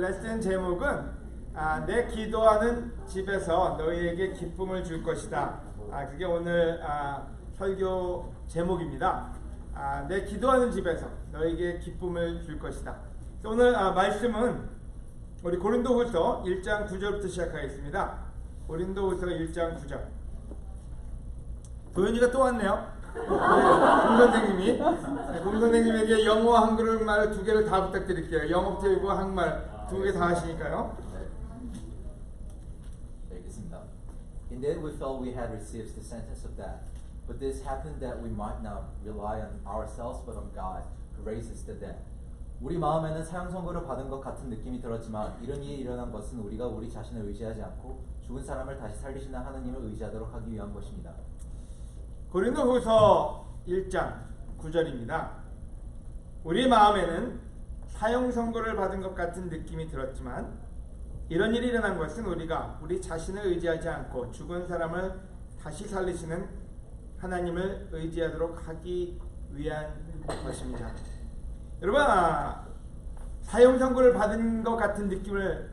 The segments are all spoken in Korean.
레슨 제목은 내 기도하는 집에서 너희에게 기쁨을 줄 것이다. 그게 오늘 설교 제목입니다. 내 기도하는 집에서 너희에게 기쁨을 줄 것이다. 오늘 말씀은 우리 고린도후서 1장 9절부터 시작하겠습니다. 고린도후서 1장 9절. 도현이가 또 왔네요. 공선생님이 공선생님에게 영어, 한국말 두 개를 다 부탁드릴게요. 영어, 태국어, 한국말 두 개 다 하시니까요. 네, 알겠습니다. Indeed, we felt we had received the sentence of death, but this happened that we might not rely on ourselves but on God, who raises the dead. 우리 마음에는 사형 선고를 받은 것 같은 느낌이 들었지만 이런 일이 일어난 것은 우리가 우리 자신을 의지하지 않고 죽은 사람을 다시 살리시는 하나님을 의지하도록 하기 위한 것입니다. 고린도후서 1장 9절입니다. 우리 마음에는 사형 선고를 받은 것 같은 느낌이 들었지만 이런 일이 일어난 것은 우리가 우리 자신을 의지하지 않고 죽은 사람을 다시 살리시는 하나님을 의지하도록 하기 위한 것입니다. 여러분, 사형 선고를 받은 것 같은 느낌을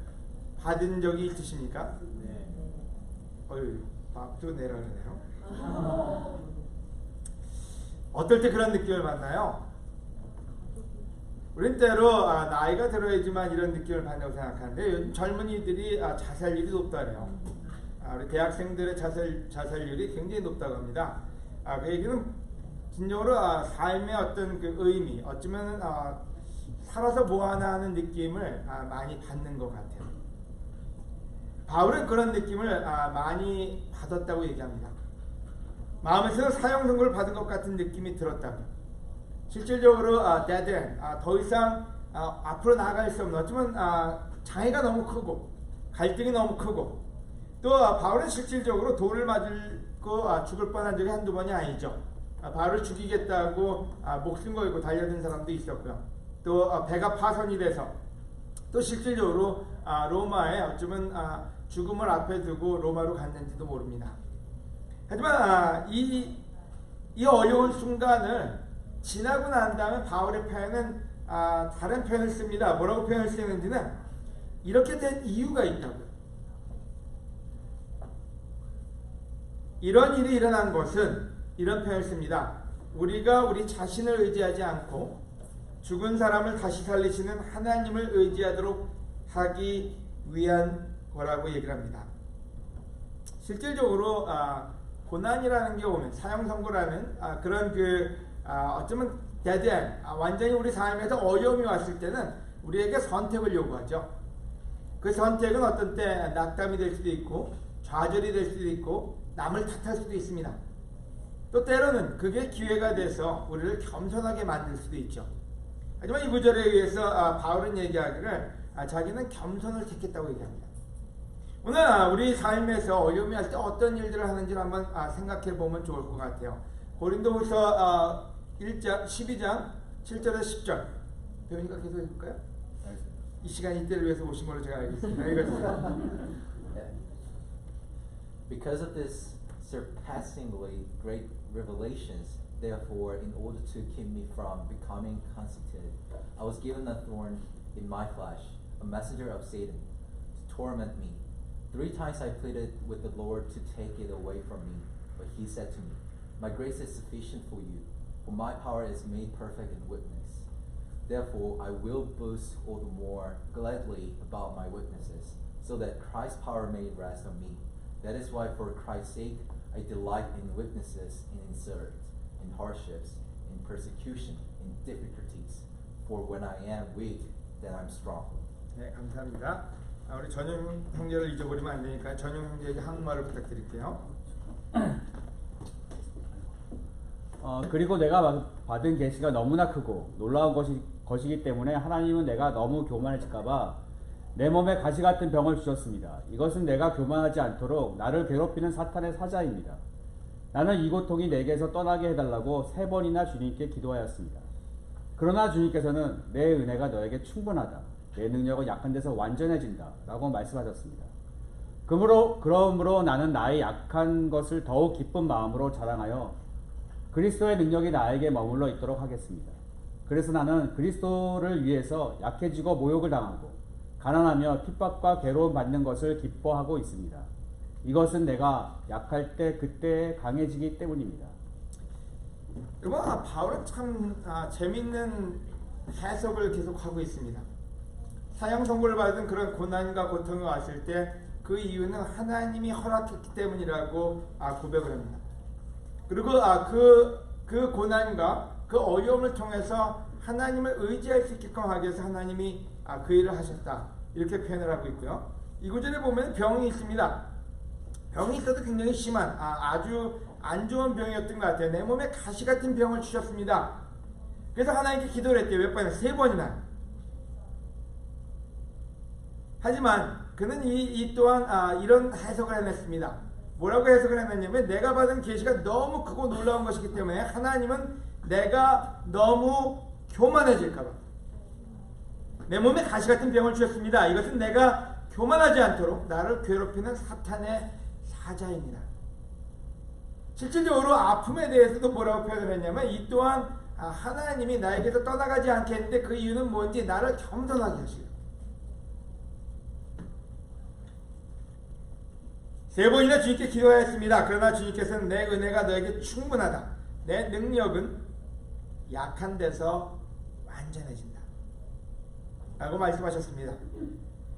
받은 적이 있으십니까? 네. 밥도 내려오네요. 어떨 때 그런 느낌을 받나요? 우린 때로 나이가 들어야지만 이런 느낌을 받는다고 생각하는데 요즘 젊은이들이 자살률이 높다네요. 우리 대학생들의 자살률이 굉장히 높다고 합니다. 그 얘기는 진정으로 삶의 어떤 그 의미, 어쩌면 살아서 뭐하나 하는 느낌을 많이 받는 것 같아요. 바울은 그런 느낌을 많이 받았다고 얘기합니다. 마음에서 사형 선고를 받은 것 같은 느낌이 들었다고. 실질적으로 더 이상 앞으로 나아갈 수 없는, 어쩌면 장애가 너무 크고 갈등이 너무 크고, 또 바울은 실질적으로 돌을 맞고 죽을 뻔한 적이 한두 번이 아니죠. 바울을 죽이겠다고 목숨 걸고 달려든 사람도 있었고요. 또 배가 파손이 돼서 또 실질적으로 로마에 어쩌면 죽음을 앞에 두고 로마로 갔는지도 모릅니다. 하지만 이 어려운 순간을 지나고 난 다음에 바울의 표현은 다른 표현을 씁니다. 뭐라고 표현을 쓰는지는 이렇게 된 이유가 있다고요. 이런 일이 일어난 것은 이런 표현을 씁니다. 우리가 우리 자신을 의지하지 않고 죽은 사람을 다시 살리시는 하나님을 의지하도록 하기 위한 거라고 얘기를 합니다. 실질적으로 고난이라는 게 오면 사형 선고라는 그런 어쩌면 대대한 완전히 우리 삶에서 어려움이 왔을 때는 우리에게 선택을 요구하죠. 그 선택은 어떤 때 낙담이 될 수도 있고 좌절이 될 수도 있고 남을 탓할 수도 있습니다. 또 때로는 그게 기회가 돼서 우리를 겸손하게 만들 수도 있죠. 하지만 이 구절에 의해서 바울은 얘기하기를 자기는 겸손을 택했다고 얘기합니다. 오늘 우리 삶에서 어려움이 왔을 때 어떤 일들을 하는지를 한번 생각해 보면 좋을 것 같아요. 고린도후서 1장 12장 7절에서 10절 배우니까 계속 해볼까요? 이 시간이 이때를 위해서 오신 걸로 제가 알겠습니다. 읽어주세요. Because of this surpassingly great revelations, therefore, in order to keep me from becoming conceited, I was given a thorn in my flesh, a messenger of Satan, to torment me. 3 times I pleaded with the Lord to take it away from me, but he said to me, My grace is sufficient for you, for my power is made perfect in weakness. Therefore, I will boast all the more gladly about my weaknesses, so that Christ's power may rest on me. That is why, for Christ's sake, I delight in weaknesses, in insults, in hardships, in persecution, in difficulties. For when I am weak, then I'm strong. 네, 감사합니다. 우리 전용 형제를 잊어버리면 안 되니까 전용 형제에게 한국말을 부탁드릴게요. 그리고 내가 받은 계시가 너무나 크고 놀라운 것이기 때문에 하나님은 내가 너무 교만해질까봐 내 몸에 가시 같은 병을 주셨습니다. 이것은 내가 교만하지 않도록 나를 괴롭히는 사탄의 사자입니다. 나는 이 고통이 내게서 떠나게 해달라고 3번이나 주님께 기도하였습니다. 그러나 주님께서는 내 은혜가 너에게 충분하다. 내 능력은 약한 데서 완전해진다. 라고 말씀하셨습니다. 그러므로 나는 나의 약한 것을 더욱 기쁜 마음으로 자랑하여 그리스도의 능력이 나에게 머물러 있도록 하겠습니다. 그래서 나는 그리스도를 위해서 약해지고 모욕을 당하고 가난하며 핍박과 괴로움 받는 것을 기뻐하고 있습니다. 이것은 내가 약할 때 그때 강해지기 때문입니다. 여러분, 바울은 참 재밌는 해석을 계속하고 있습니다. 사형 선고를 받은 그런 고난과 고통이 왔을 때 그 이유는 하나님이 허락했기 때문이라고 고백을 합니다. 그리고 그 고난과 그 어려움을 통해서 하나님을 의지할 수 있게끔 하기 위해서 하나님이 그 일을 하셨다, 이렇게 표현을 하고 있고요. 이 구절에 보면 병이 있습니다. 병이 있어도 굉장히 심한 아주 안 좋은 병이었던 것 같아요. 내 몸에 가시 같은 병을 주셨습니다. 그래서 하나님께 기도를 했대요. 몇 번이나? 3번이나. 하지만 그는 이 또한 이런 해석을 해냈습니다. 뭐라고 해석을 해냈냐면, 내가 받은 계시가 너무 크고 놀라운 것이기 때문에 하나님은 내가 너무 교만해질까봐 내 몸에 가시 같은 병을 주셨습니다. 이것은 내가 교만하지 않도록 나를 괴롭히는 사탄의 사자입니다. 실질적으로 아픔에 대해서도 뭐라고 표현을 했냐면, 이 또한 하나님이 나에게서 떠나가지 않게 했는데 그 이유는 뭔지 나를 겸손하게 하시고, 3번이나 주님께 기도하였습니다. 그러나 주님께서는 내 은혜가 너에게 충분하다, 내 능력은 약한 데서 완전해진다 라고 말씀하셨습니다.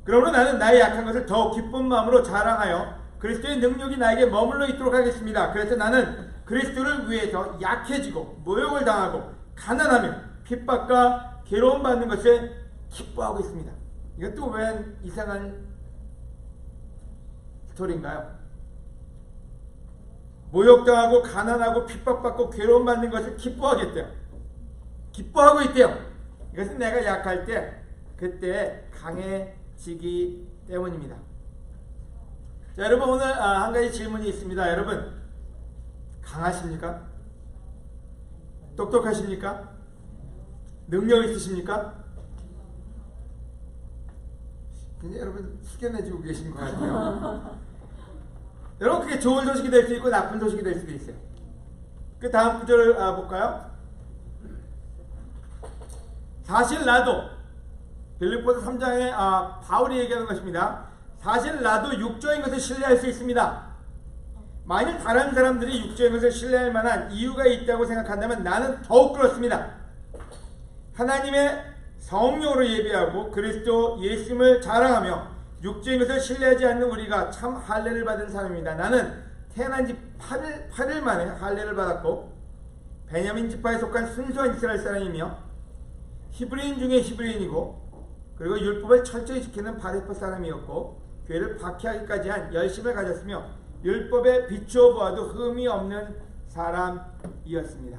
그러므로 나는 나의 약한 것을 더욱 기쁜 마음으로 자랑하여 그리스도의 능력이 나에게 머물러 있도록 하겠습니다. 그래서 나는 그리스도를 위해서 약해지고 모욕을 당하고 가난하며 핍박과 괴로움 받는 것에 기뻐하고 있습니다. 이것도 웬 이상한 스토리인가요? 모욕당하고 가난하고 핍박받고 괴로움 받는 것을 기뻐하겠대요. 기뻐하고 있대요. 이것은 내가 약할 때 그때 강해지기 때문입니다. 자, 여러분, 오늘 한 가지 질문이 있습니다. 여러분, 강하십니까? 똑똑하십니까? 능력 있으십니까? 굉장히 여러분 숙연해지고 계신 것 같아요. 여러분, 그게 좋은 소식이 될 수 있고 나쁜 소식이 될 수도 있어요. 그 다음 구절을 볼까요? 사실 나도, 빌립보서 3장에 바울이 얘기하는 것입니다. 사실 나도 육조인 것을 신뢰할 수 있습니다. 만일 다른 사람들이 육조인 것을 신뢰할 만한 이유가 있다고 생각한다면 나는 더욱 그렇습니다. 하나님의 성령으로 예배하고 그리스도 예수님을 자랑하며 육조인 것을 신뢰하지 않는 우리가 참 할례를 받은 사람입니다. 나는 태어난 지 8일 만에 할례를 받았고 베냐민 지파에 속한 순수한 이스라엘 사람이며 히브리인 중에 히브리인이고 그리고 율법을 철저히 지키는 바리새파 사람이었고 교회를 박해하기까지 한 열심을 가졌으며 율법에 비추어 보아도 흠이 없는 사람이었습니다.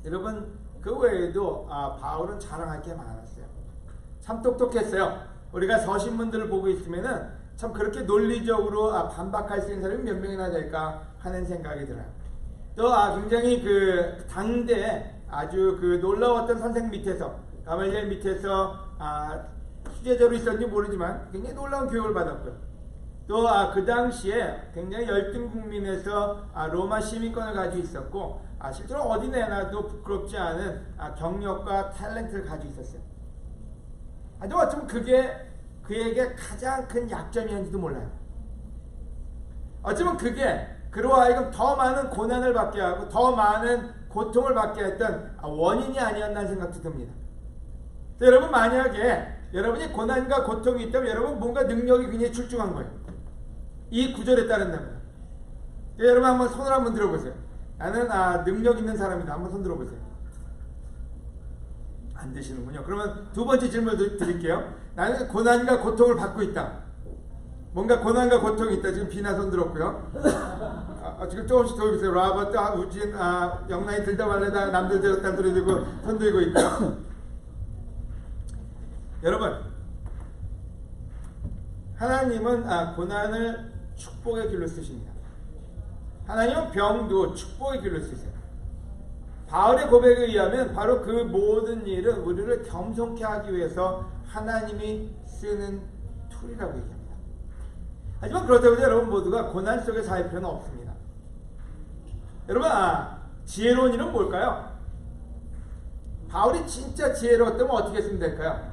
여러분, 그 외에도 바울은 자랑할 게 많았어요. 참 똑똑했어요. 우리가 서신문들을 보고 있으면은 참 그렇게 논리적으로 반박할 수 있는 사람이 몇 명이나 될까 하는 생각이 들어요. 또 굉장히 그 당대 아주 그 놀라웠던 선생 밑에서, 가말리엘 밑에서 수제자로 있었는지 모르지만 굉장히 놀라운 교육을 받았고요. 또 그 당시에 굉장히 열등 국민에서 로마 시민권을 가지고 있었고 실제로 어디 내놔도 부끄럽지 않은 경력과 탤런트를 가지고 있었어요. 아주 어쩌면 그게 그에게 가장 큰 약점이었는지도 몰라요. 어쩌면 그게 그로 하여금 더 많은 고난을 받게 하고 더 많은 고통을 받게 했던 원인이 아니었나 생각도 듭니다. 여러분, 만약에 여러분이 고난과 고통이 있다면 여러분 뭔가 능력이 굉장히 출중한 거예요. 이 구절에 따른다면. 여러분 한번 손을 한번 들어보세요. 나는 능력 있는 사람이다. 한번 손 들어보세요. 안 되시는군요. 그러면 두 번째 질문을 드릴게요. 나는 고난과 고통을 받고 있다. 뭔가 고난과 고통이 있다. 지금 비나 손 들었고요. 지금 조금씩 더 보세요. 라버트, 우진, 영란이 들다 말래다. 남들 들었다 소리 들고 손 들고 있다. 여러분, 하나님은 고난을 축복의 길로 쓰십니다. 하나님은 병도 축복의 길로 쓰세요. 바울의 고백에 의하면 바로 그 모든 일은 우리를 겸손케 하기 위해서 하나님이 쓰는 툴이라고 얘기합니다. 하지만 그렇다고 해서 여러분 모두가 고난 속에 살 필요는 없습니다. 여러분, 지혜로운 일은 뭘까요? 바울이 진짜 지혜로웠다면 어떻게 했으면 될까요?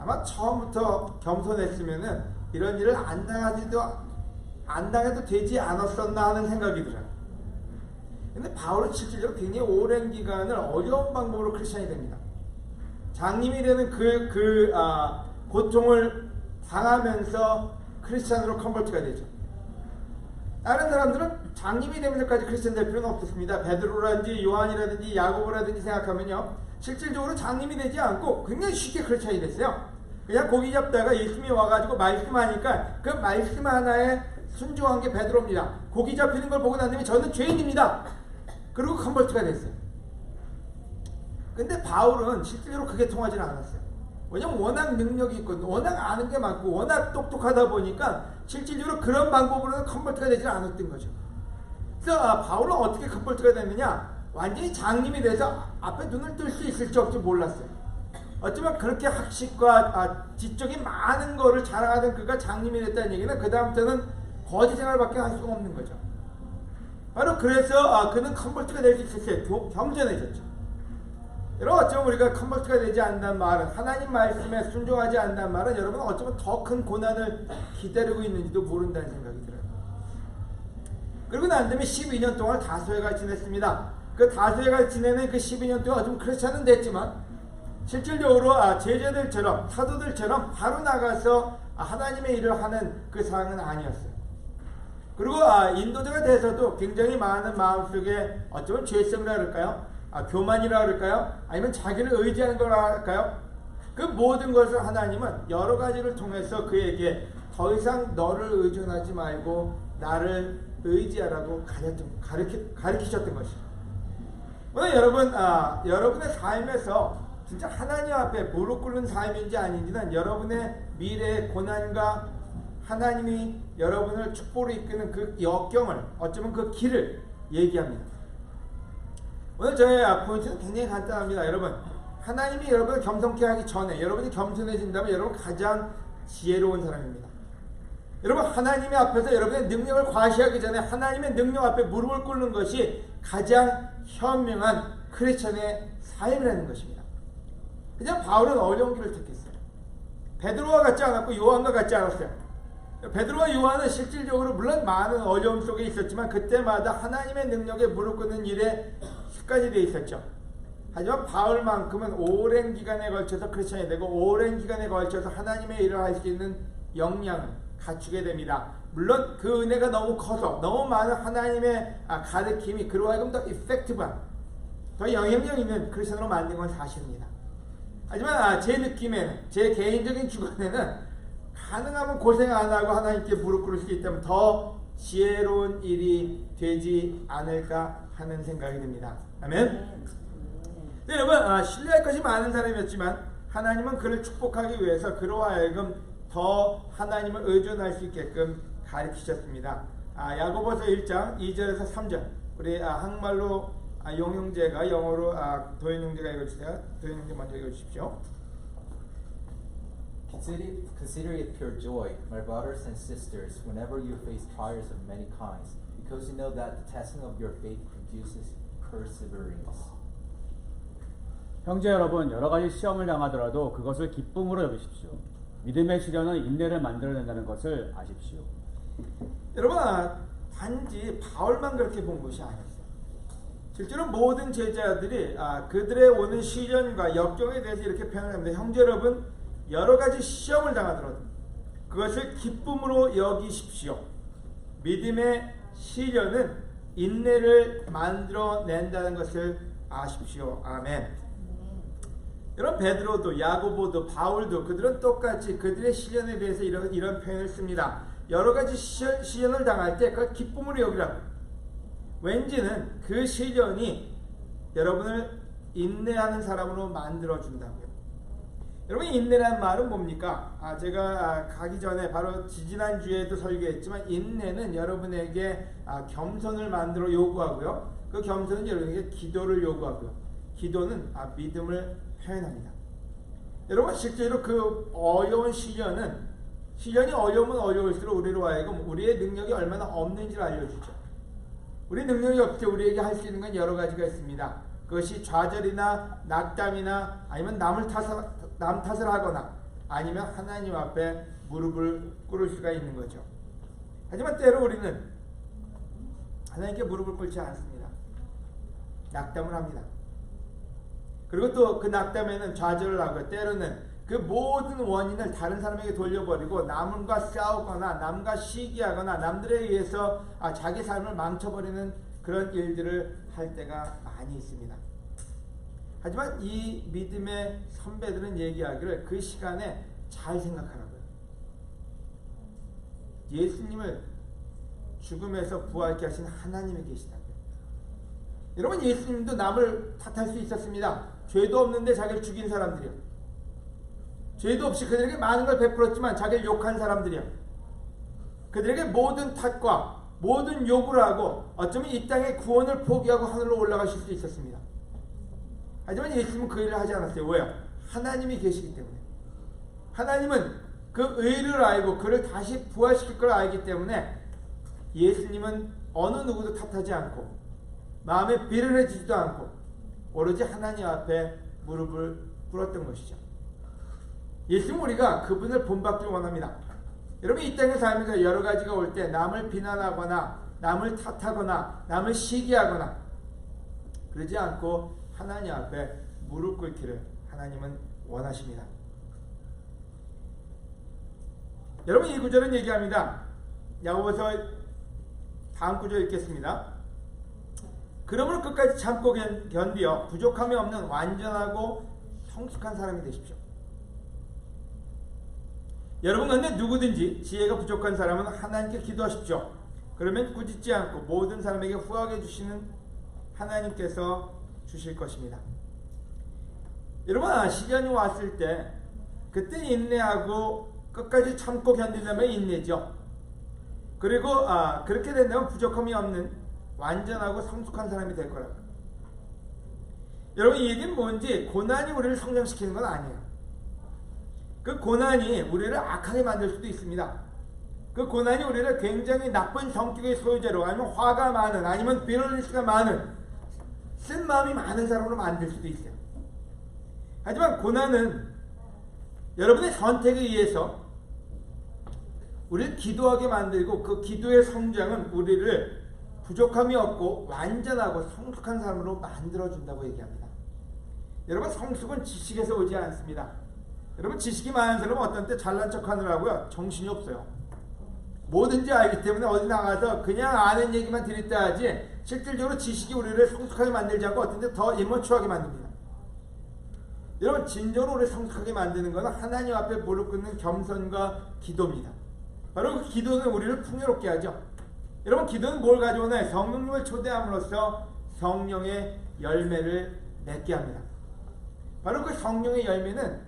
아마 처음부터 겸손했으면은 이런 일을 안 당해도 되지 않았었나 하는 생각이 들어요. 근데 바울은 실질적으로 굉장히 오랜 기간을 어려운 방법으로 크리스천이 됩니다. 장님이 되는 고통을 당하면서 크리스천으로 컨버트가 되죠. 다른 사람들은 장님이 되면서까지 크리스천 될 필요는 없었습니다. 베드로라든지 요한이라든지 야고보라든지 생각하면요, 실질적으로 장님이 되지 않고 굉장히 쉽게 크리스천이 됐어요. 그냥 고기 잡다가 예수님이 와가지고 말씀하니까 그 말씀 하나에 순종한 게 베드로입니다. 고기 잡히는 걸 보고 난 다음에 저는 죄인입니다. 그리고 컨버트가 됐어요. 근데 바울은 실제로 그게 통하지 않았어요. 왜냐면 워낙 능력이 있고 워낙 아는 게 많고 워낙 똑똑하다 보니까 실질적으로 그런 방법으로는 컨버트가 되지 않았던 거죠. 그래서 바울은 어떻게 컨버트가 됐느냐, 완전히 장님이 돼서 앞에 눈을 뜰 수 있을지 없을지 몰랐어요. 어쩌면 그렇게 학식과 지적이 많은 거를 자랑하던 그가 장님이 됐다는 얘기는 그 다음부터는 거지 생활밖에 할 수가 없는 거죠. 바로 그래서 그는 컨버트가 될 수 있었어요. 겸손해졌죠. 여러분, 어쩌면 우리가 컨버트가 되지 않는다는 말은, 하나님 말씀에 순종하지 않는다는 말은 여러분 어쩌면 더 큰 고난을 기다리고 있는지도 모른다는 생각이 들어요. 그리고 난 다음에 12년 동안 다소해가 지냈습니다. 그 다소해가 지내는 그 12년 동안 좀 크리스천은 됐지만 실질적으로 제자들처럼 사도들처럼 바로 나가서 하나님의 일을 하는 그 상황은 아니었어요. 그리고 인도자가 돼서도 굉장히 많은 마음속에 어쩌면 죄성이라 그럴까요? 교만이라 그럴까요? 아니면 자기를 의지하는 거라 할까요? 그 모든 것을 하나님은 여러 가지를 통해서 그에게 더 이상 너를 의존하지 말고 나를 의지하라고 가르치셨던 것이죠. 오늘 여러분, 여러분의 삶에서 진짜 하나님 앞에 무릎 꿇는 삶인지 아닌지는 여러분의 미래의 고난과 하나님이 여러분을 축복으로 이끄는 그 역경을, 어쩌면 그 길을 얘기합니다. 오늘 저의 포인트는 굉장히 간단합니다. 여러분, 하나님이 여러분을 겸손케 하기 전에 여러분이 겸손해진다면 여러분 가장 지혜로운 사람입니다. 여러분, 하나님의 앞에서 여러분의 능력을 과시하기 전에 하나님의 능력 앞에 무릎을 꿇는 것이 가장 현명한 크리스천의 삶이라는 것입니다. 그냥 바울은 어려운 길을 택했어요. 베드로와 같지 않았고 요한과 같지 않았어요. 베드로와 요한은 실질적으로 물론 많은 어려움 속에 있었지만 그때마다 하나님의 능력에 무릎 꿇는 일에 습관이 되어 있었죠. 하지만 바울만큼은 오랜 기간에 걸쳐서 크리스천이 되고 오랜 기간에 걸쳐서 하나님의 일을 할 수 있는 역량을 갖추게 됩니다. 물론 그 은혜가 너무 커서 너무 많은 하나님의 가르침이 그로 하여금 더 이펙티브한, 더 영향력 있는 크리스천으로 만든 건 사실입니다. 하지만 제 느낌에는, 제 개인적인 주관에는 가능하면 고생 안 하고 하나님께 무릎 꿇을 수 있다면 더 지혜로운 일이 되지 않을까 하는 생각이 듭니다. 아멘. 네, 여러분, 신뢰할 것이 많은 사람이었지만 하나님은 그를 축복하기 위해서 그로 하여금 더 하나님을 의존할 수 있게끔 가르치셨습니다. 야고보서 1장 2절에서 3절, 우리 한국말로 용형제가, 영어로 도현형제가 읽어주세요. 도현형제 먼저 읽어주십시오. Consider it pure joy, my brothers and sisters, whenever you face trials of many kinds, because you know that the testing of your faith produces perseverance. 형제 여러분, 여러 가지 시험을 당하더라도 그것을 기쁨으로 여기십시오. 믿음의 시련은 인내를 만들어낸다는 것을 아십시오. 여러분, 단지 바울만 그렇게 본 것이 아니었어요. 실제로 모든 제자들이 그들의 오는 시련과 역경에 대해서 이렇게 표현을 합니다. 형제 여러분, 여러 가지 시험을 당하더라도 그것을 기쁨으로 여기십시오. 믿음의 시련은 인내를 만들어낸다는 것을 아십시오. 아멘. 여러분, 베드로도 야고보도 바울도 그들은 똑같이 그들의 시련에 대해서 이런 표현을 씁니다. 여러 가지 시련을 당할 때 그걸 기쁨으로 여기라고. 왠지는 그 시련이 여러분을 인내하는 사람으로 만들어준다고요. 여러분, 인내라는 말은 뭡니까? 제가 가기 전에 바로 지지난주에도 설교했지만 인내는 여러분에게 겸손을 만들어 요구하고요. 그 겸손은 여러분에게 기도를 요구하고요. 기도는 믿음을 표현합니다. 여러분, 실제로 그 어려운 시련이 어려우면 어려울수록 우리로 하여금 우리의 능력이 얼마나 없는지를 알려주죠. 우리 능력이 없을 때 우리에게 할 수 있는 건 여러 가지가 있습니다. 그것이 좌절이나 낙담이나 아니면 남 탓을 하거나 아니면 하나님 앞에 무릎을 꿇을 수가 있는 거죠. 하지만 때로 우리는 하나님께 무릎을 꿇지 않습니다. 낙담을 합니다. 그리고 또 그 낙담에는 좌절을 하고 때로는 그 모든 원인을 다른 사람에게 돌려버리고 남과 싸우거나 남과 시기하거나 남들에 의해서 자기 삶을 망쳐버리는 그런 일들을 할 때가 많이 있습니다. 하지만 이 믿음의 선배들은 얘기하기를 그 시간에 잘 생각하라고요. 예수님을 죽음에서 부활케 하신 하나님이 계시다고요. 여러분, 예수님도 남을 탓할 수 있었습니다. 죄도 없는데 자기를 죽인 사람들이요. 죄도 없이 그들에게 많은 걸 베풀었지만 자기를 욕한 사람들이요. 그들에게 모든 탓과 모든 욕을 하고 어쩌면 이 땅의 구원을 포기하고 하늘로 올라가실 수 있었습니다. 하지만 예수님은 그 일을 하지 않았어요. 왜요? 하나님이 계시기 때문에. 하나님은 그 의를 알고 그를 다시 부활시킬 걸 알기 때문에 예수님은 어느 누구도 탓하지 않고 마음에 비련해지지도 않고 오로지 하나님 앞에 무릎을 꿇었던 것이죠. 예수님, 우리가 그분을 본받길 원합니다. 여러분, 이 땅의 삶에서 여러 가지가 올 때 남을 비난하거나 남을 탓하거나 남을 시기하거나 그러지 않고 하나님 앞에 무릎 꿇기를 하나님은 원하십니다. 여러분, 이 구절은 얘기합니다. 야고보서 다음 구절 읽겠습니다. 그러므로 끝까지 참고 견디어 부족함이 없는 완전하고 성숙한 사람이 되십시오. 여러분 가운데 누구든지 지혜가 부족한 사람은 하나님께 기도하십시오. 그러면 꾸짖지 않고 모든 사람에게 후하게 주시는 하나님께서 주실 것입니다. 여러분, 시련이 왔을 때 그때 인내하고 끝까지 참고 견디려면 인내죠. 그리고 그렇게 된다면 부족함이 없는 완전하고 성숙한 사람이 될 거라고. 여러분, 이 얘기는 뭔지, 고난이 우리를 성장시키는 건 아니에요. 그 고난이 우리를 악하게 만들 수도 있습니다. 그 고난이 우리를 굉장히 나쁜 성격의 소유자로, 아니면 화가 많은, 아니면 비롤리스가 많은, 쓴 마음이 많은 사람으로 만들 수도 있어요. 하지만 고난은 여러분의 선택에 의해서 우리를 기도하게 만들고 그 기도의 성장은 우리를 부족함이 없고 완전하고 성숙한 사람으로 만들어준다고 얘기합니다. 여러분, 성숙은 지식에서 오지 않습니다. 여러분, 지식이 많은 사람은 어떤 때 잘난 척하느라고요 정신이 없어요. 뭐든지 알기 때문에 어디 나가서 그냥 아는 얘기만 들었다 하지 실질적으로 지식이 우리를 성숙하게 만들지 않고 어떤 때 더 임머추하게 만듭니다. 여러분, 진정으로 우리를 성숙하게 만드는 것은 하나님 앞에 무릎 꿇는 겸손과 기도입니다. 바로 그 기도는 우리를 풍요롭게 하죠. 여러분, 기도는 뭘 가져오나요? 성령님을 초대함으로써 성령의 열매를 맺게 합니다. 바로 그 성령의 열매는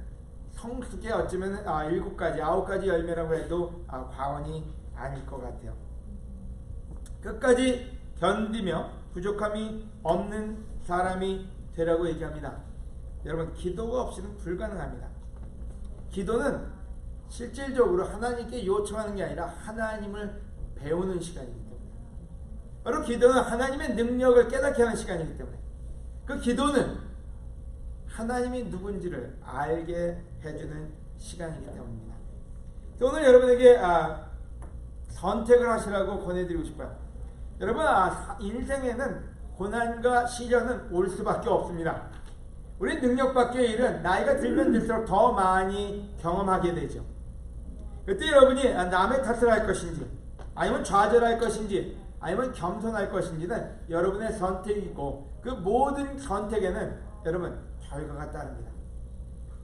성숙의 어쩌면 7가지, 9가지 열매라고 해도 과언이 아닐 것 같아요. 끝까지 견디며 부족함이 없는 사람이 되라고 얘기합니다. 여러분, 기도가 없이는 불가능합니다. 기도는 실질적으로 하나님께 요청하는 게 아니라 하나님을 배우는 시간이기 때문에, 바로 기도는 하나님의 능력을 깨닫게 하는 시간이기 때문에, 그 기도는 하나님이 누군지를 알게 해주는 시간이기 때문입니다. 오늘 여러분에게 선택을 하시라고 권해드리고 싶어요. 여러분, 인생에는 고난과 시련은 올 수밖에 없습니다. 우리 능력 밖의 일은 나이가 들면 들수록 더 많이 경험하게 되죠. 그때 여러분이 남의 탓을 할 것인지, 아니면 좌절할 것인지, 아니면 겸손할 것인지는 여러분의 선택이고, 그 모든 선택에는 여러분 결과가 따릅니다.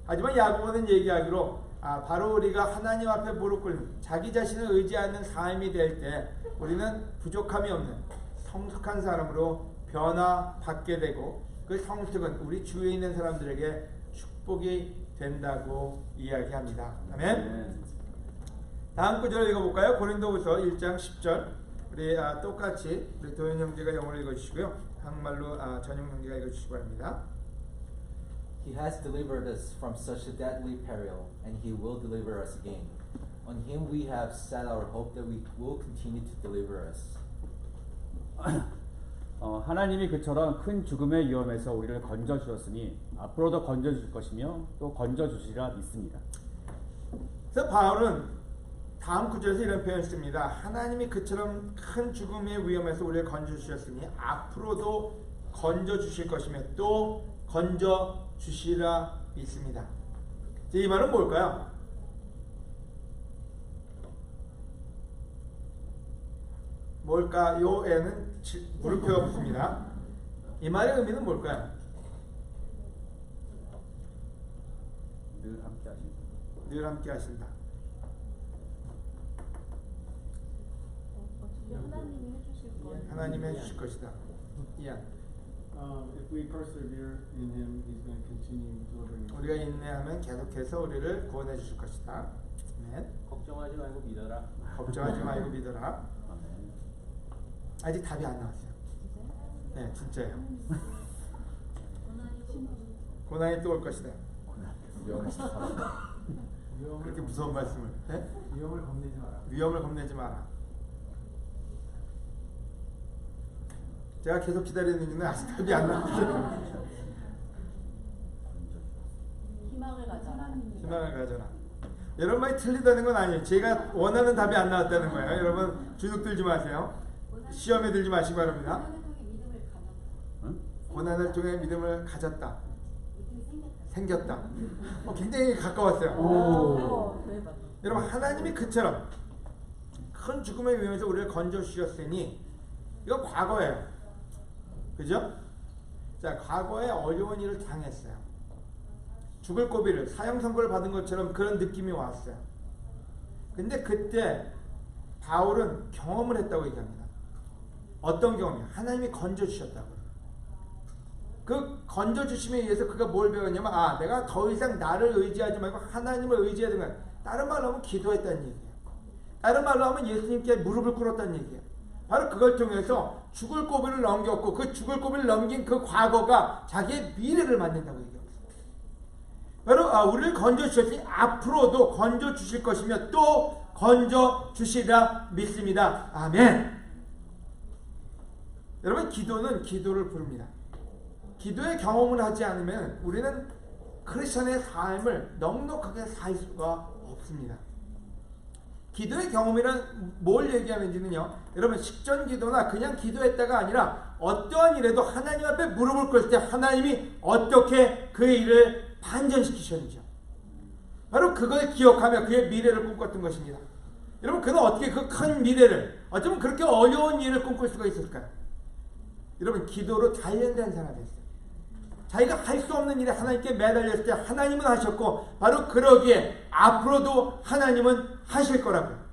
하지만 야고보는 얘기하기로 바로 우리가 하나님 앞에 무릎 꿇는 자기 자신을 의지하는 삶이 될 때 우리는 부족함이 없는 성숙한 사람으로 변화받게 되고, 그 성숙은 우리 주위에 있는 사람들에게 축복이 된다고 이야기합니다. 아멘. 다음 구절을 읽어볼까요? 고린도후서 1장 10절. 우리 똑같이 우리 도현 형제가 영어를 읽어주시고요, 한국말로 전용 형제가 읽어주시기 바랍니다. He has delivered us from such a deadly peril, and He will deliver us again. On Him we have set our hope that we will continue to deliver us. 하나님이 그처럼 큰 죽음의 위험에서 우리를 건져 주셨으니 앞으로도 건져 주실 것이며 또 건져 주시리라 믿습니다. 그래서 바울은 다음 구절에서 이런 표현을 씁니다. 하나님이 그처럼 큰 죽음의 위험에서 우리를 건져주셨으니 앞으로도 건져주실 것이며 또 건져주시라 믿습니다. 이 말은 뭘까요? 뭘까요?에는 물음표가 붙습니다. 이 말의 의미는 뭘까요? 늘 함께 하신다. 늘 함께 하신다. 하나님이 해주실 거예요. 하나님이 해주실 것이다. 이안. If we persevere in Him, He's going to continue delivering us. 우리가 인내하면 계속해서 우리를 구원해 주실 것이다. 아멘. 걱정하지 말고 믿어라. 걱정하지 말고 믿어라. 아멘. 아직 답이 안 나왔어요. 네, 진짜예요. 고난이 또 올 것이다. 그렇게 무서운 말씀을. 네? 위험을 겁내지 마라. 위험을 겁내지 마라. 제가 계속 기다리는 이유는 아직 답이 안 나왔어요. 희망을 가져라. 희망을 가져라. 여러분 말이 틀리다는 건 아니에요. 제가 원하는 답이 안 나왔다는 거예요. 여러분 주눅 들지 마세요. 시험에 들지 마시기 바랍니다. 고난을 통해 믿음을 가졌다. 생겼다. 굉장히 가까웠어요. 대박. 여러분 하나님이 그처럼 큰 죽음의 위험에서 우리를 건져 주셨으니 이건 과거예요. 그죠? 자, 과거에 어려운 일을 당했어요. 죽을 고비를 사형 선고를 받은 것처럼 그런 느낌이 왔어요. 근데 그때 바울은 경험을 했다고 얘기합니다. 어떤 경험이요? 하나님이 건져 주셨다고. 그 건져 주심에 의해서 그가 뭘 배웠냐면 내가 더 이상 나를 의지하지 말고 하나님을 의지해야 되는 거야. 다른 말로 하면 기도했다는 얘기예요. 다른 말로 하면 예수님께 무릎을 꿇었다는 얘기예요. 바로 그걸 통해서 죽을 고비를 넘겼고 그 죽을 고비를 넘긴 그 과거가 자기의 미래를 만든다고 얘기합니다. 바로 우리를 건져 주셨으니 앞으로도 건져 주실 것이며 또 건져 주시리라 믿습니다. 아멘. 여러분 기도는 기도를 부릅니다. 기도의 경험을 하지 않으면 우리는 크리스천의 삶을 넉넉하게 살 수가 없습니다. 기도의 경험이란 뭘 얘기하는지는요, 여러분 식전 기도나 그냥 기도했다가 아니라 어떠한 일에도 하나님 앞에 무릎을 꿇을 때 하나님이 어떻게 그의 일을 반전시키셨는지요. 바로 그걸 기억하며 그의 미래를 꿈꿨던 것입니다. 여러분 그는 어떻게 그 큰 미래를, 어쩌면 그렇게 어려운 일을 꿈꿀 수가 있을까요? 여러분 기도로 단련된 사람이었어요. 자기가 할 수 없는 일에 하나님께 매달렸을 때 하나님은 하셨고 바로 그러기에 앞으로도 하나님은 하실 거라고요.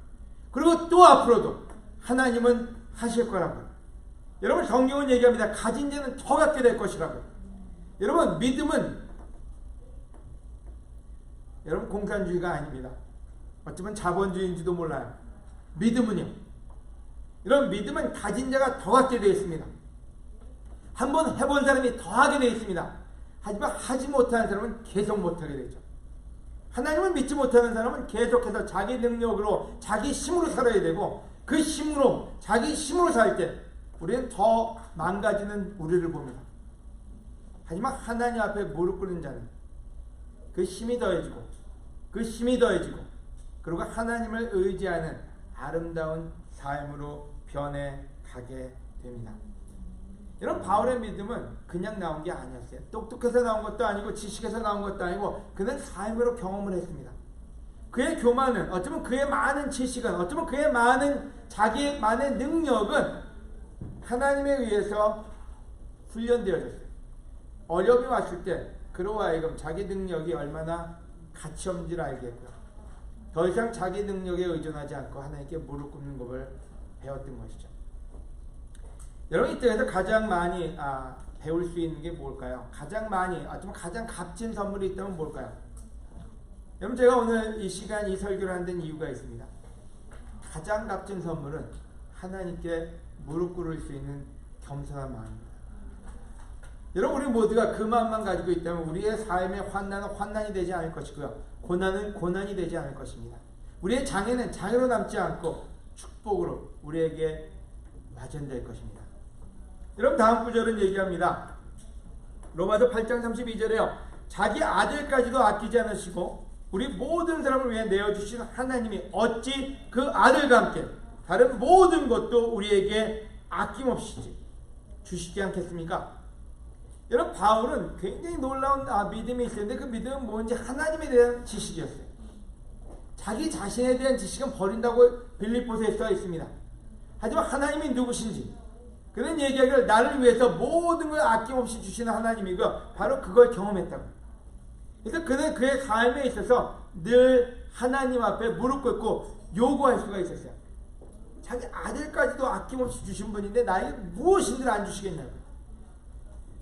그리고 또 앞으로도 하나님은 하실 거라고요. 여러분 성경은 얘기합니다. 가진 자는 더 갖게 될 것이라고요. 여러분 믿음은 여러분 공산주의가 아닙니다. 어쩌면 자본주의인지도 몰라요. 믿음은요. 여러분 믿음은 가진 자가 더 갖게 되어 있습니다. 한번 해본 사람이 더 하게 되어 있습니다. 하지만 하지 못하는 사람은 계속 못하게 되죠. 하나님을 믿지 못하는 사람은 계속해서 자기 능력으로 자기 힘으로 살아야 되고 그 힘으로 자기 힘으로 살 때 우리는 더 망가지는 우리를 봅니다. 하지만 하나님 앞에 무릎 꿇는 자는 그 힘이 더해지고 그 힘이 더해지고 그리고 하나님을 의지하는 아름다운 삶으로 변해가게 됩니다. 여러분 바울의 믿음은 그냥 나온 게 아니었어요. 똑똑해서 나온 것도 아니고 지식에서 나온 것도 아니고 그는 삶으로 경험을 했습니다. 그의 교만은 어쩌면 그의 많은 지식은 어쩌면 그의 많은 자기의 많은 능력은 하나님에 의해서 훈련되어졌어요. 어려움이 왔을 때 그로 하여금 자기 능력이 얼마나 가치 없는지를 알겠고요. 더 이상 자기 능력에 의존하지 않고 하나님께 무릎 꿇는 법을 배웠던 것이죠. 여러분 이때에서 가장 많이 배울 수 있는 게 뭘까요? 가장 많이, 가장 값진 선물이 있다면 뭘까요? 여러분 제가 오늘 이 시간 이 설교를 하는 데는 이유가 있습니다. 가장 값진 선물은 하나님께 무릎 꿇을 수 있는 겸손한 마음입니다. 여러분 우리 모두가 그 마음만 가지고 있다면 우리의 삶의 환난은 환난이 되지 않을 것이고요. 고난은 고난이 되지 않을 것입니다. 우리의 장애는 장애로 남지 않고 축복으로 우리에게 와전될 것입니다. 여러분 다음 구절은 얘기합니다. 로마서 8장 32절에요. 자기 아들까지도 아끼지 않으시고 우리 모든 사람을 위해 내어주신 하나님이 어찌 그 아들과 함께 다른 모든 것도 우리에게 아낌없이 주시지 않겠습니까? 여러분, 바울은 굉장히 놀라운 믿음이 있었는데 그 믿음은 뭔지 하나님에 대한 지식이었어요. 자기 자신에 대한 지식은 버린다고 빌립보서에 써 있습니다. 하지만 하나님이 누구신지 그는 얘기하기를 나를 위해서 모든 걸 아낌없이 주시는 하나님이고 바로 그걸 경험했다고. 그래서 그는 그의 삶에 있어서 늘 하나님 앞에 무릎 꿇고 요구할 수가 있었어요. 자기 아들까지도 아낌없이 주신 분인데 나에게 무엇인들 안 주시겠냐고.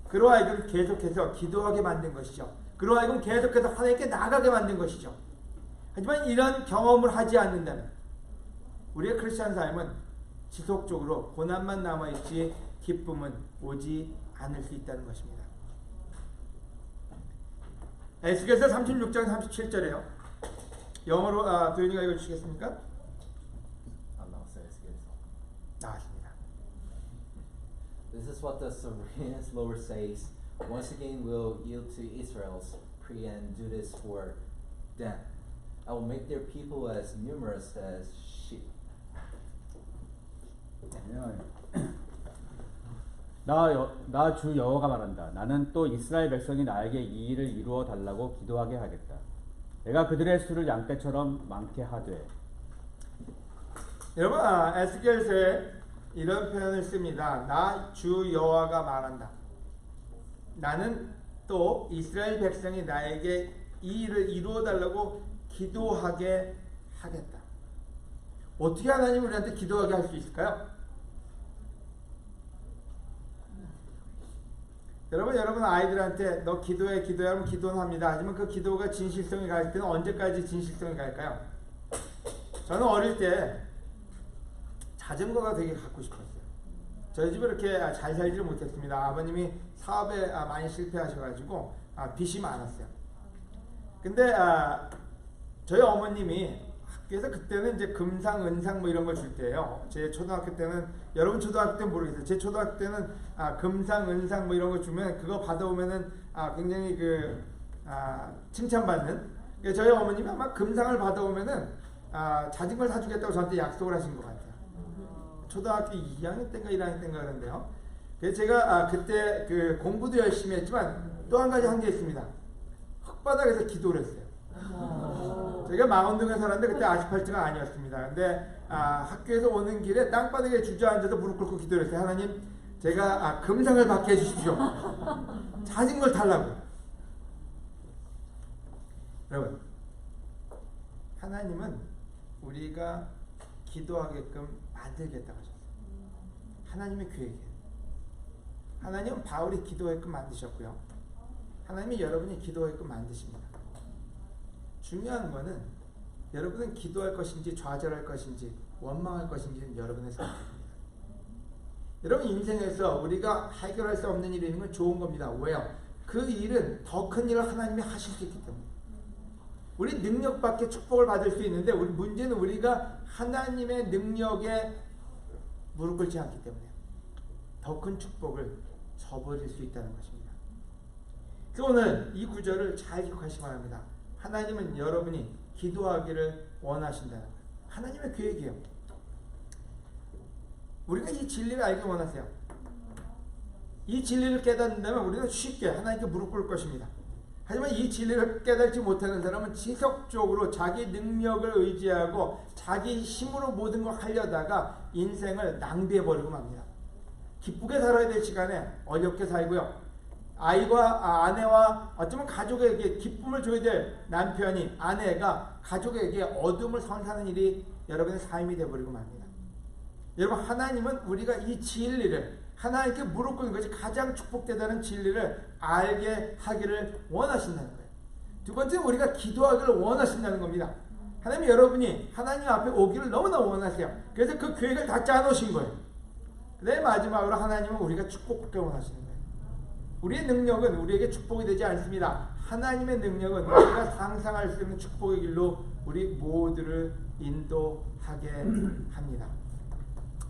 그로 하여금 계속해서 기도하게 만든 것이죠. 그로 하여금 계속해서 하나님께 나가게 만든 것이죠. 하지만 이런 경험을 하지 않는다면 우리의 크리스찬 삶은 지속적으로 고난만 남아있지 기쁨은 오지 않을 수 있다는 것입니다. 에스겔서 36장 37절에요. 영어로 도윤이가 읽어주시겠습니까? 안 나왔어요, 에스겔서. 나왔습니다. This is what the Syrians Lord says. Once again will yield to Israel's plea and do this for them. I will make their people as numerous as sheep. 나 주 여호와가 말한다. 나는 또 이스라엘 백성이 나에게 이 일을 이루어 달라고 기도하게 하겠다. 내가 그들의 수를 양떼처럼 많게 하되. 여러분, 에스겔서에 이런 표현을 씁니다. 나 주 여호와가 말한다. 나는 또 이스라엘 백성이 나에게 이 일을 이루어 달라고 기도하게 하겠다. 어떻게 하나님이 우리한테 기도하게 할 수 있을까요? 여러분 아이들한테 너 기도해 하면 기도는 합니다. 하지만 그 기도가 진실성이 갈 때는 언제까지 진실성이 갈까요? 저는 어릴 때 자전거가 되게 갖고 싶었어요. 저희 집에 이렇게 잘 살지를 못했습니다. 아버님이 사업에 많이 실패하셔가지고 빚이 많았어요. 근데 저희 어머님이 학교에서 그때는 이제 금상, 은상 뭐 이런 걸 줄 때예요. 제 초등학교 때는, 여러분 초등학교 때는 모르겠어요. 제 초등학교 때는 금상, 은상 뭐 이런 거 주면 그거 받아오면은 굉장히 칭찬받는. 저희 어머님이 아마 금상을 받아오면은 자전거를 사주겠다고 저한테 약속을 하신 것 같아요. 초등학교 2학년 때인가 1학년 때인가 그런데요. 그래서 제가 그때 공부도 열심히 했지만 또 한 가지 한 게 있습니다. 흙바닥에서 기도를 했어요. 제가 망원동에 살았는데 그때 아스팔트가 아니었습니다. 근데 학교에서 오는 길에 땅바닥에 주저앉아서 무릎 꿇고 기도를 했어요. 하나님, 제가 금상을 받게 해주십시오. 자전거를 타려고. 여러분, 하나님은 우리가 기도하게끔 만들겠다고 하셨어요. 하나님의 계획이에요. 하나님은 바울이 기도하게끔 만드셨고요. 하나님이 여러분이 기도하게끔 만드십니다. 중요한 거는 여러분은 기도할 것인지 좌절할 것인지 원망할 것인지는 여러분의 선택입니다. 여러분 인생에서 우리가 해결할 수 없는 일이 있는 건 좋은 겁니다. 왜요? 그 일은 더 큰 일을 하나님이 하실 수 있기 때문에. 우리 능력밖에 축복을 받을 수 있는데 문제는 우리가 하나님의 능력에 무릎 꿇지 않기 때문에 더 큰 축복을 저버릴 수 있다는 것입니다. 그래서 오늘 이 구절을 잘 기억하시기 바랍니다. 하나님은 여러분이 기도하기를 원하신다는 거예요. 하나님의 계획이에요. 우리가 이 진리를 알기 원하세요. 이 진리를 깨닫는다면 우리는 쉽게 하나님께 무릎 꿇을 것입니다. 하지만 이 진리를 깨닫지 못하는 사람은 지속적으로 자기 능력을 의지하고 자기 힘으로 모든 걸 하려다가 인생을 낭비해버리고 맙니다. 기쁘게 살아야 될 시간에 어렵게 살고요. 아이와 아내와 어쩌면 가족에게 기쁨을 줘야 될 남편이, 아내가 가족에게 어둠을 선사하는 일이 여러분의 삶이 되어버리고 맙니다. 여러분, 하나님은 우리가 이 진리를, 하나님께 무릎 꿇는 것이 가장 축복되다는 진리를 알게 하기를 원하신다는 거예요. 두 번째는 우리가 기도하기를 원하신다는 겁니다. 하나님, 여러분이 하나님 앞에 오기를 너무나 원하세요. 그래서 그 계획을 다 짜놓으신 거예요. 내 마지막으로 하나님은 우리가 축복받게 원하시는 거예요. 우리의 능력은 우리에게 축복이 되지 않습니다. 하나님의 능력은 우리가 상상할 수 없는 축복의 길로 우리 모두를 인도하게 합니다.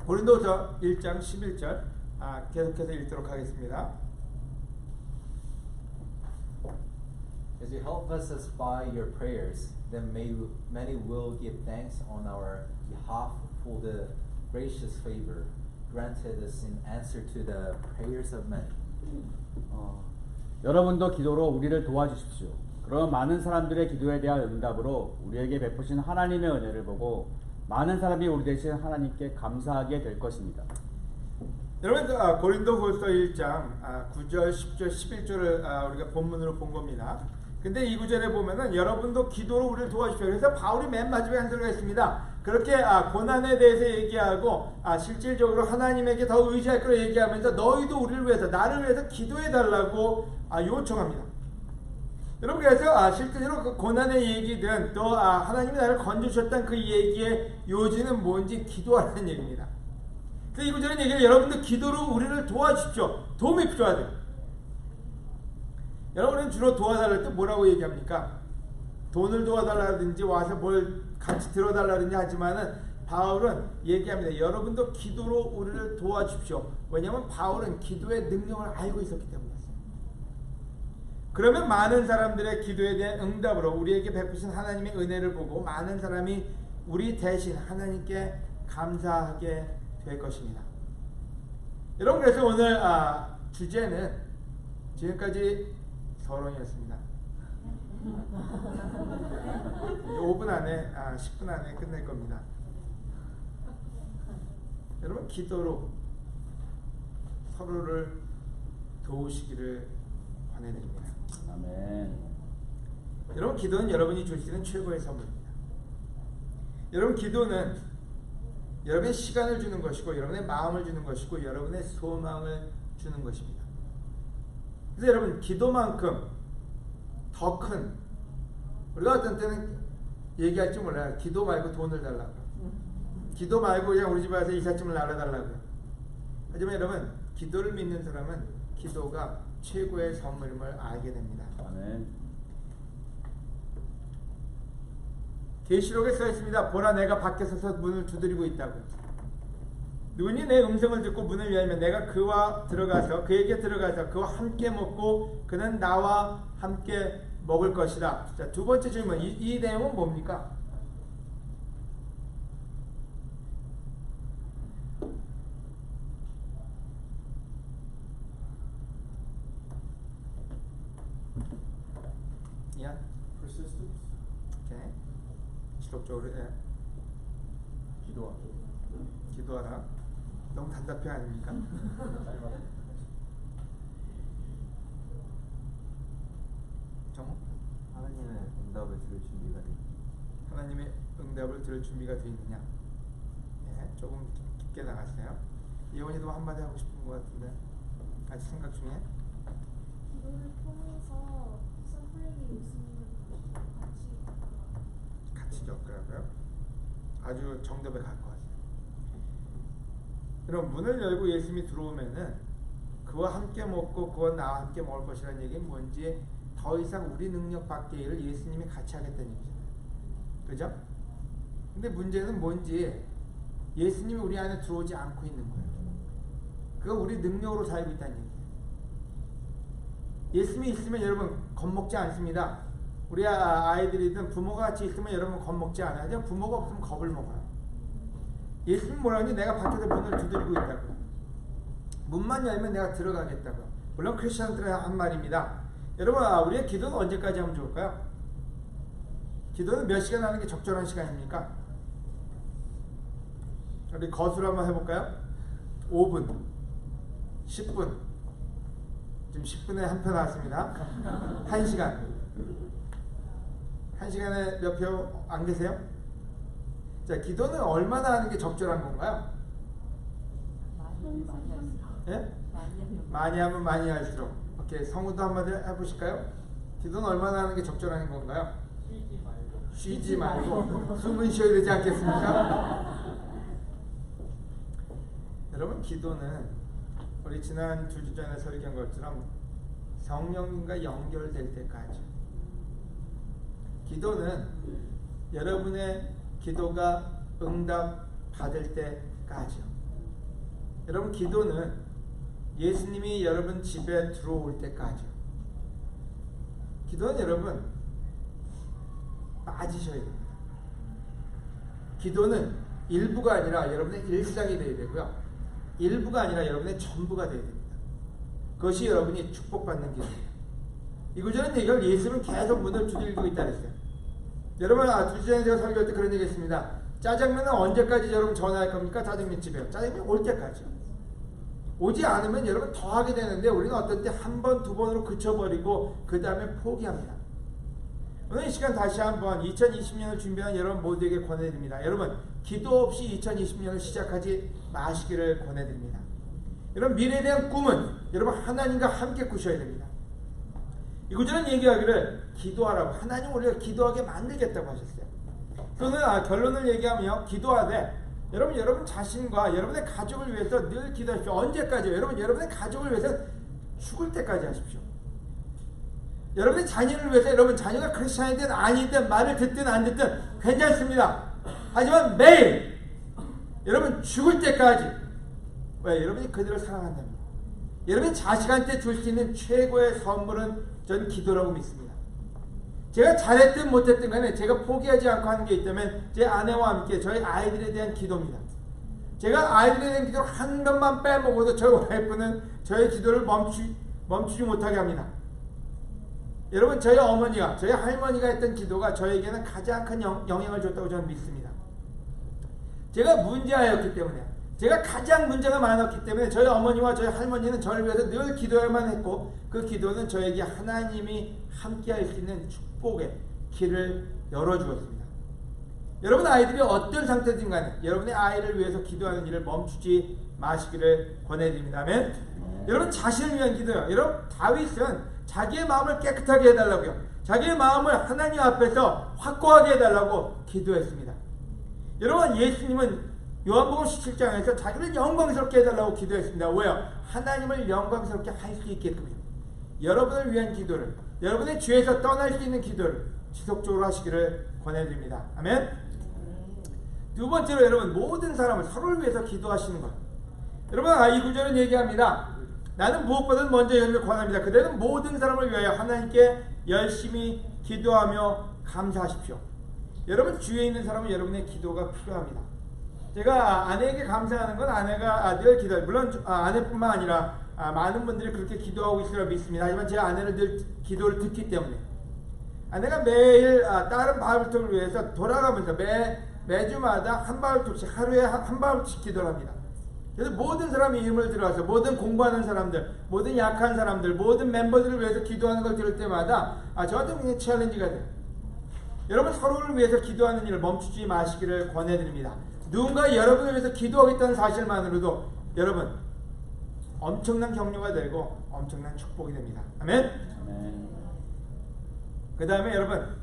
고린도서 1장 11절 계속해서 읽도록 하겠습니다. As you help us by your prayers, then many will give thanks on our behalf for the gracious favor granted us in answer to the prayers of many. 여러분도 기도로 우리를 도와주십시오. 그럼 많은 사람들의 기도에 대한 응답으로 우리에게 베푸신 하나님의 은혜를 보고 많은 사람이 우리 대신 하나님께 감사하게 될 것입니다. 여러분 고린도후서 1장 9절, 10절, 11절을 우리가 본문으로 본 겁니다. 근데 이 구절에 보면은 여러분도 기도로 우리를 도와주십시오. 그래서 바울이 맨 마지막에 한 소리가 있습니다. 그렇게 고난에 대해서 얘기하고 실질적으로 하나님에게 더 의지할 거로 얘기하면서 너희도 우리를 위해서 나를 위해서 기도해 달라고 요청합니다. 여러분 그래서 실제로 그 고난의 얘기든 또 하나님이 나를 건져주셨다는 그 얘기의 요지는 뭔지 기도하라는 얘기입니다. 그래서 이 구절은 얘기를 여러분들 기도로 우리를 도와주십시오. 도움이 필요하대요. 여러분은 주로 도와달랄 때 뭐라고 얘기합니까? 돈을 도와달라든지 와서 뭘 같이 들어달라든지 하지만은 바울은 얘기합니다. 여러분도 기도로 우리를 도와주십시오. 왜냐하면 바울은 기도의 능력을 알고 있었기 때문이었어요. 그러면 많은 사람들의 기도에 대한 응답으로 우리에게 베푸신 하나님의 은혜를 보고 많은 사람이 우리 대신 하나님께 감사하게 될 것입니다. 여러분 그래서 오늘 주제는 지금까지 서론이었습니다. 5분 안에 10분 안에 끝낼 겁니다. 여러분 기도로 서로를 도우시기를 권해드립니다. 아멘. 여러분 기도는 여러분이 줄 수 있는 최고의 선물입니다. 여러분 기도는 여러분의 시간을 주는 것이고 여러분의 마음을 주는 것이고 여러분의 소망을 주는 것입니다. 그래서 여러분 기도만큼 더 큰 우리가 어떤 때는 얘기할지 몰라요. 기도 말고 돈을 달라고. 기도 말고 그냥 우리 집에 와서 이삿짐을 나눠달라고요. 하지만 여러분 기도를 믿는 사람은 기도가 최고의 선물임을 알게 됩니다. 아멘. 계시록에 써 있습니다. 보라 내가 밖에 서서 문을 두드리고 있다고. 누구니 내 음성을 듣고 문을 열면 내가 그에게 들어가서 그와 함께 먹고 그는 나와 함께 먹을 것이다. 자, 두 번째 질문. 이 내용은 뭡니까? 야, Persistence. 오케이. 지속적으로 기도하라. 너무 단답해 아닙니까? 정호? 하나님의 응답을 들을 준비가 돼. 하나님의 응답을 들을 준비가 되어 있느냐? 네, 조금 깊게 나갔어요. 예원이도 한마디 하고 싶은 것 같은데 아직 생각 중에? 기도를 통해서 선플레이 예수님을 같이 겪으라고요? 아주 정답에 갈 것 같아요. 그럼 문을 열고 예수님이 들어오면은 그와 함께 먹고 그와 나와 함께 먹을 것이라는 얘기는 뭔지 더 이상 우리 능력 밖의 일을 예수님이 같이 하겠다는 얘기잖아요. 그죠? 근데 문제는 뭔지 예수님이 우리 안에 들어오지 않고 있는 거예요. 그거 우리 능력으로 살고 있다는 얘기예요. 예수님이 있으면 여러분 겁먹지 않습니다. 우리 아이들이든 부모가 같이 있으면 여러분 겁먹지 않아요. 그냥 부모가 없으면 겁을 먹어요. 예수님 뭐라 하니 내가 밖에서 문을 두드리고 있다고. 문만 열면 내가 들어가겠다고. 물론 크리스천들의 한 말입니다. 여러분 우리의 기도는 언제까지 하면 좋을까요? 기도는 몇 시간 하는 게 적절한 시간입니까? 우리 거수를 한번 해볼까요? 5분 10분 지금 10분에 한 표 나왔습니다. 1시간 1시간에 몇 표 안 계세요? 자, 기도는 얼마나 하는 게 적절한 건가요? 예? 많이 하면 많이 할수록. 오케이, 성우도 한마디 해보실까요? 기도는 얼마나 하는 게 적절한 건가요? 쉬지 말고 숨은 쉬어야 되지 않겠습니까? 여러분 기도는 우리 지난 2주 전에 설교한 것처럼 성령님과 연결될 때까지. 기도는 여러분의 기도가 응답 받을 때까지요. 여러분 기도는 예수님이 여러분 집에 들어올 때까지요. 기도는 여러분 빠지셔야 됩니다. 기도는 일부가 아니라 여러분의 일상이 되어야 되고요. 일부가 아니라 여러분의 전부가 되어야 됩니다. 그것이 여러분이 축복받는 길입니다. 이 구절은 얘기를 예수는 계속 문을 두들기고 있다 그랬어요. 여러분, 2주 전에 제가 설교할 때 그런 얘기 했습니다. 짜장면은 언제까지 여러분 전화할 겁니까? 짜장면 집에요. 짜장면 올 때까지요. 오지 않으면 여러분 더 하게 되는데 우리는 어떤 때 한 번, 두 번으로 그쳐버리고 그 다음에 포기합니다. 오늘 이 시간 다시 한번 2020년을 준비한 여러분 모두에게 권해드립니다. 여러분, 기도 없이 2020년을 시작하지 마시기를 권해드립니다. 여러분, 미래에 대한 꿈은 여러분 하나님과 함께 꾸셔야 됩니다. 이 구절은 얘기하기를 기도하라고, 하나님 우리가 기도하게 만들겠다고 하셨어요. 또는 결론을 얘기하며 기도하되 여러분 자신과 여러분의 가족을 위해서 늘 기도하십시오. 언제까지요? 여러분의 가족을 위해서 죽을 때까지 하십시오. 여러분의 자녀를 위해서, 여러분 자녀가 크리스찬이든 아니든 말을 듣든 안 듣든 괜찮습니다. 하지만 매일 여러분 죽을 때까지, 왜? 여러분이 그들을 사랑한답니다. 여러분이 자식한테 줄 수 있는 최고의 선물은 전 기도라고 믿습니다. 제가 잘했든 못했든 간에 제가 포기하지 않고 하는 게 있다면 제 아내와 함께 저희 아이들에 대한 기도입니다. 제가 아이들에 대한 기도를 한 번만 빼먹어도 저희 와이프는 저의 기도를 멈추지 못하게 합니다. 여러분, 저희 어머니가, 저희 할머니가 했던 기도가 저에게는 가장 큰 영향을 줬다고 저는 믿습니다. 제가 문제아였기 때문에, 제가 가장 문제가 많았기 때문에 저희 어머니와 저희 할머니는 저를 위해서 늘 기도해야만 했고, 그 기도는 저에게 하나님이 함께 할 수 있는 축복의 길을 열어주었습니다. 여러분 아이들이 어떤 상태든 간에 여러분의 아이를 위해서 기도하는 일을 멈추지 마시기를 권해드립니다. 아멘. 여러분 자신을 위한 기도요. 여러분 다윗은 자기의 마음을 깨끗하게 해달라고요. 자기의 마음을 하나님 앞에서 확고하게 해달라고 기도했습니다. 여러분 예수님은 요한복음 17장에서 자기를 영광스럽게 해달라고 기도했습니다. 왜요? 하나님을 영광스럽게 할 수 있게끔요. 여러분을 위한 기도를, 여러분의 죄에서 떠날 수 있는 기도를 지속적으로 하시기를 권해드립니다. 아멘. 두 번째로 여러분 모든 사람을 서로를 위해서 기도하시는 것. 여러분 이 구절은 얘기합니다. 나는 무엇보다 먼저 여러분을 권합니다. 그대는 모든 사람을 위하여 하나님께 열심히 기도하며 감사하십시오. 여러분 주위에 있는 사람은 여러분의 기도가 필요합니다. 제가 아내에게 감사하는 건 아내가 늘 기도해요. 물론 아내뿐만 아니라 많은 분들이 그렇게 기도하고 있으리라 믿습니다. 하지만 제 아내는 늘 기도를 듣기 때문에 아내가 매일 다른 바울톡을 위해서 돌아가면서 매주마다 한 바울톡씩, 하루에 한 바울톡씩 기도를 합니다. 그래서 모든 사람의 이름을 들어와서 모든 공부하는 사람들, 모든 약한 사람들, 모든 멤버들을 위해서 기도하는 걸 들을 때마다 저한테 굉장히 챌린지가 돼요. 여러분 서로를 위해서 기도하는 일을 멈추지 마시기를 권해드립니다. 누군가 여러분을 위해서 기도하겠다는 사실만으로도 여러분 엄청난 격려가 되고 엄청난 축복이 됩니다. 아멘. 그 다음에 여러분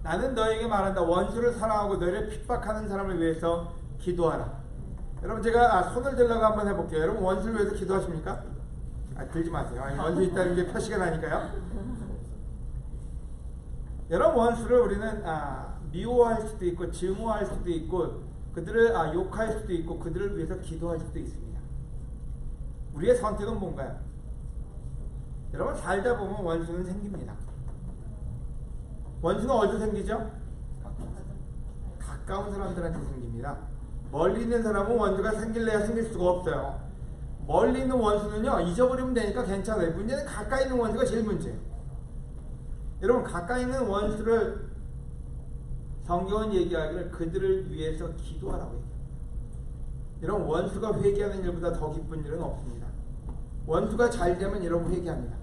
나는 너에게 말한다. 원수를 사랑하고 너를 핍박하는 사람을 위해서 기도하라. 여러분 제가 손을 들라고 한번 해볼게요. 여러분 원수를 위해서 기도하십니까? 들지 마세요. 원수 있다는 게 표시가 나니까요. 여러분 원수를 우리는 미워할 수도 있고 증오할 수도 있고 그들을 욕할 수도 있고 그들을 위해서 기도할 수도 있습니다. 우리의 선택은 뭔가요? 여러분 살다 보면 원수는 생깁니다. 원수는 어디서 생기죠? 가까운 사람들한테 생깁니다. 멀리 있는 사람은 원수가 생길래야 생길 수가 없어요. 멀리 있는 원수는요 잊어버리면 되니까 괜찮아요. 문제는 가까이 있는 원수가 제일 문제예요. 여러분 가까이 있는 원수를 성경은 얘기하기를 그들을 위해서 기도하라고 얘기해요. 여러분 원수가 회개하는 일보다 더 기쁜 일은 없습니다. 원수가 잘 되면 여러분 회개합니다.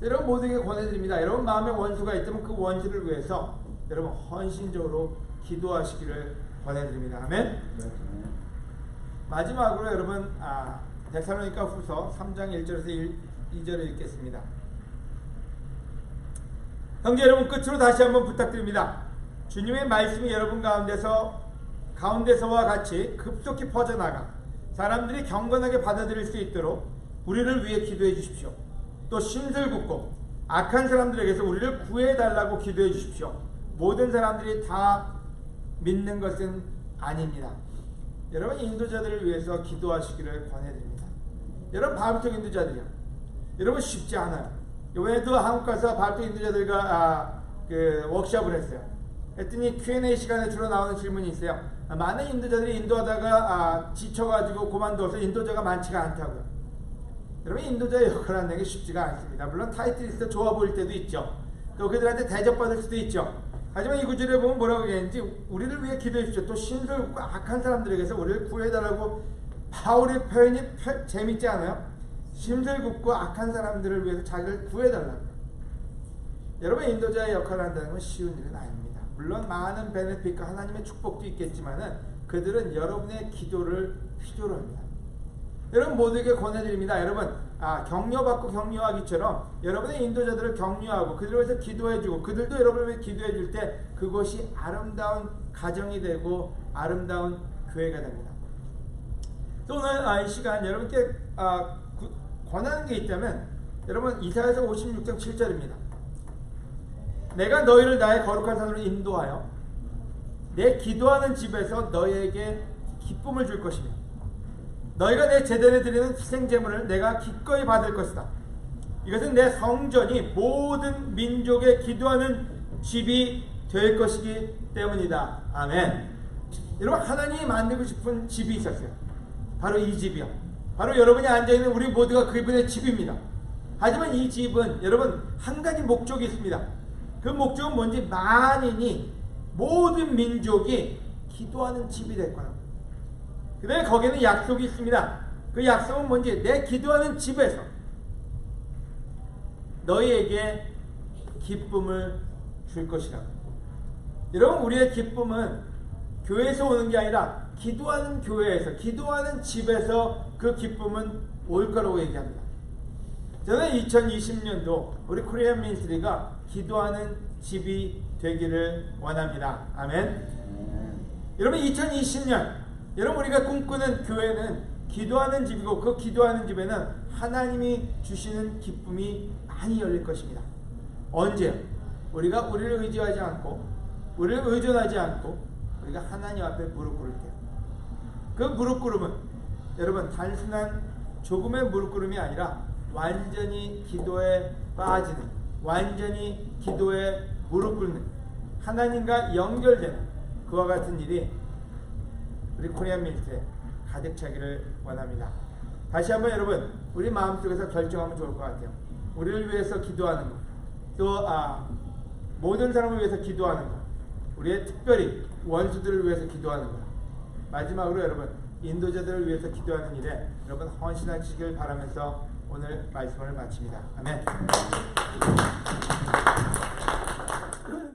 여러분 모두에게 권해드립니다. 여러분 마음에 원수가 있다면 그 원수를 위해서 여러분 헌신적으로 기도하시기를 권해드립니다. 아멘. 마지막으로 여러분 데살로니가 후서 3장 1절에서 2절을 읽겠습니다. 형제 여러분 끝으로 다시 한번 부탁드립니다. 주님의 말씀이 여러분 가운데서와 같이 급속히 퍼져나가 사람들이 경건하게 받아들일 수 있도록 우리를 위해 기도해 주십시오. 또 심술궂고 악한 사람들에게서 우리를 구해달라고 기도해 주십시오. 모든 사람들이 다 믿는 것은 아닙니다. 여러분 인도자들을 위해서 기도하시기를 권해드립니다. 여러분 바울톡 인도자들이요. 여러분 쉽지 않아요. 이번에도 한국 가서 발도 인도자들과 그 워크숍을 했어요. 했더니 Q&A 시간에 주로 나오는 질문이 있어요. 많은 인도자들이 인도하다가 지쳐가지고 그만둬서 인도자가 많지가 않다고요. 여러분, 인도자의 역할을 하는 게 쉽지가 않습니다. 물론 타이틀이 있어 좋아 보일 때도 있죠. 또 그들한테 대접받을 수도 있죠. 하지만 이 구절에 보면 뭐라고 얘기했는지, 우리를 위해 기도해 주십시오. 또 신들고 악한 사람들에게서 우리를 구해달라고 바울의 표현이 재밌지 않아요? 심술궂고 악한 사람들을 위해서 자기를 구해달라고. 여러분, 인도자의 역할을 한다는 건 쉬운 일은 아닙니다. 물론 많은 베네핏과 하나님의 축복도 있겠지만은 그들은 여러분의 기도를 필요로 합니다. 여러분 모두에게 권해드립니다. 여러분, 격려받고 격려하기처럼 여러분의 인도자들을 격려하고 그들을 위해서 기도해주고 그들도 여러분을 위해 기도해줄 때 그것이 아름다운 가정이 되고 아름다운 교회가 됩니다. 또 오늘 이 시간 여러분께 권하는 게 있다면, 여러분 이사야서 56장 7절입니다. 내가 너희를 나의 거룩한 산으로 인도하여 내 기도하는 집에서 너희에게 기쁨을 줄 것이며 너희가 내 제단에 드리는 희생제물을 내가 기꺼이 받을 것이다. 이것은 내 성전이 모든 민족의 기도하는 집이 될 것이기 때문이다. 아멘. 여러분, 하나님이 만들고 싶은 집이 있었어요. 바로 이 집이요. 바로 여러분이 앉아있는 우리 모두가 그분의 집입니다. 하지만 이 집은 여러분 한 가지 목적이 있습니다. 그 목적은 뭔지, 만인이 모든 민족이 기도하는 집이 될 거라고. 그 다음에 거기에는 약속이 있습니다. 그 약속은 뭔지, 내 기도하는 집에서 너희에게 기쁨을 줄 것이라고. 여러분, 우리의 기쁨은 교회에서 오는 게 아니라 기도하는 교회에서, 기도하는 집에서 그 기쁨은 올 거라고 얘기합니다. 저는 2020년도 우리 코리안 미니스트리가 기도하는 집이 되기를 원합니다. 아멘. 여러분, 2020년 여러분 우리가 꿈꾸는 교회는 기도하는 집이고, 그 기도하는 집에는 하나님이 주시는 기쁨이 많이 열릴 것입니다. 언제요? 우리가 우리를 의지하지 않고, 우리를 의존하지 않고 우리가 하나님 앞에 무릎 꿇을 때요. 그 무릎 꿇음은 여러분 단순한 조금의 무릎 꿇음이 아니라 완전히 기도에 빠지는, 완전히 기도에 무릎 꿇는, 하나님과 연결되는 그와 같은 일이 우리 코리안 밀트에 가득 차기를 원합니다. 다시 한번 여러분, 우리 마음속에서 결정하면 좋을 것 같아요. 우리를 위해서 기도하는 것, 또 모든 사람을 위해서 기도하는 것, 우리의 특별히 원수들을 위해서 기도하는 것, 마지막으로 여러분 인도자들을 위해서 기도하는 일에 여러분 헌신하시길 바라면서 오늘 말씀을 마칩니다. 아멘.